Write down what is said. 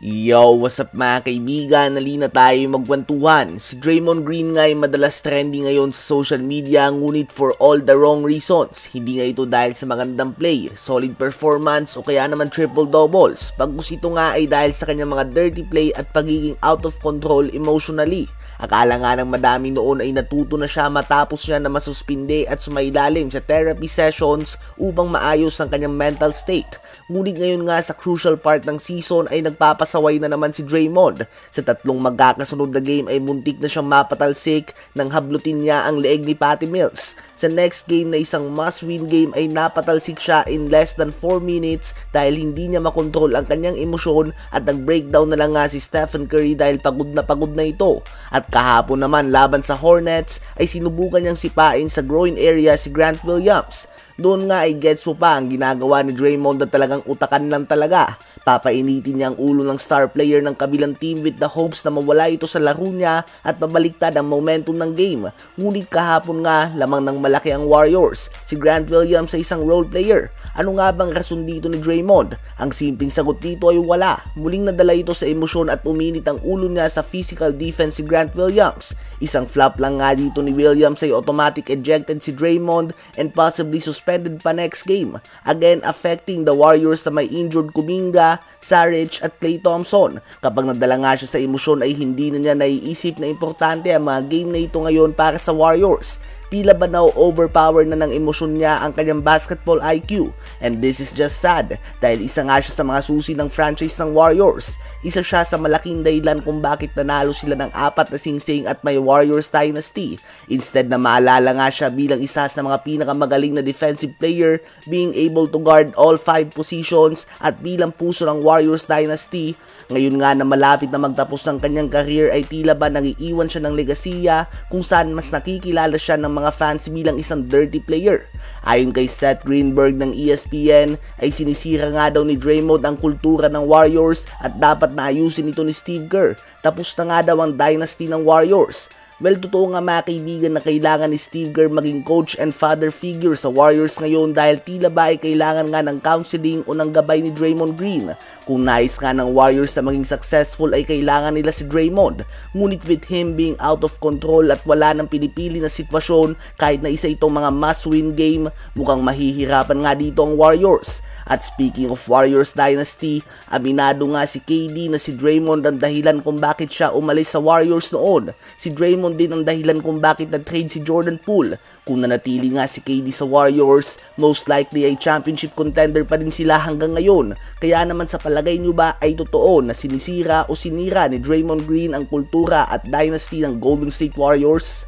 Yo, what's up mga kaibigan? Nalina tayo magkwentuhan. Si Draymond Green nga ay madalas trending ngayon sa social media, ngunit for all the wrong reasons. Hindi nga ito dahil sa magandang play, solid performance o kaya naman triple doubles. Pagkus ito nga ay dahil sa kanyang mga dirty play at pagiging out of control emotionally. Akala nga ng madami noon ay natuto na siya matapos niya na masuspinde at sumailalim sa therapy sessions upang maayos ang kanyang mental state. Ngunit ngayon nga sa crucial part ng season ay nagpapasaway na naman si Draymond. Sa tatlong magkakasunod na game ay muntik na siyang mapatalsik nang hablutin niya ang leeg ni Patty Mills. Sa next game na isang must-win game ay napatalsik siya in less than 4 minutes dahil hindi niya makontrol ang kanyang emosyon at nag-breakdown na lang nga si Stephen Curry dahil pagod na ito. At kahapon naman laban sa Hornets ay sinubukan niyang sipain sa groin area si Grant Williams. Doon nga ay gets mo pa ang ginagawa ni Draymond na talagang utakan lang talaga. Papainitin niya ang ulo ng star player ng kabilang team with the hopes na mawala ito sa laro niya at mabaliktad ang momentum ng game. Ngunit kahapon nga, lamang ng malaki ang Warriors. Si Grant Williams ay isang role player. Ano nga bang rason dito ni Draymond? Ang simpleng sagot dito ay wala. Muling nadala ito sa emosyon at uminit ang ulo niya sa physical defense si Grant Williams. Isang flop lang nga dito ni Williams ay automatic ejected si Draymond and possibly suspended pa next game. Again, affecting the Warriors na may injured Kuminga, Saric at Klay Thompson. Kapag nadala nga siya sa emosyon ay hindi na niya naiisip na importante ang mga game na ito ngayon para sa Warriors. Tila ba now overpower na ng emosyon niya ang kanyang basketball IQ. And this is just sad dahil isa nga siya sa mga susi ng franchise ng Warriors. Isa siya sa malaking dahilan kung bakit nanalo sila ng 4 na singsing at may Warriors dynasty. Instead na maalala nga siya bilang isa sa mga pinakamagaling na defensive player, being able to guard all 5 positions at bilang puso ng Warriors dynasty. Ngayon nga na malapit na magtapos ng kanyang career ay tila ba nangiiwan siya ng legasiya kung saan mas nakikilala siya ng mga fans bilang isang dirty player. Ayon kay Seth Greenberg ng ESPN ay sinisira nga daw ni Draymond ang kultura ng Warriors at dapat na ayusin ito ni Steve Kerr. Tapos na nga daw ang dynasty ng Warriors. Well, totoo nga mga kaibigan na kailangan ni Steve Kerr maging coach and father figure sa Warriors ngayon dahil tila ba ay kailangan nga ng counseling o ng gabay ni Draymond Green. Kung nais nga ng Warriors na maging successful ay kailangan nila si Draymond. Ngunit with him being out of control at wala ng pinipili na sitwasyon kahit na isa itong mga must-win game, mukhang mahihirapan nga dito ang Warriors. At speaking of Warriors dynasty, aminado nga si KD na si Draymond ang dahilan kung bakit siya umalis sa Warriors noon. Si Draymond din ang dahilan kung bakit na-trade si Jordan Poole. Kung nanatili nga si KD sa Warriors, most likely ay championship contender pa din sila hanggang ngayon. Kaya naman sa palagay nyo ba ay totoo na sinisira o sinira ni Draymond Green ang kultura at dynasty ng Golden State Warriors?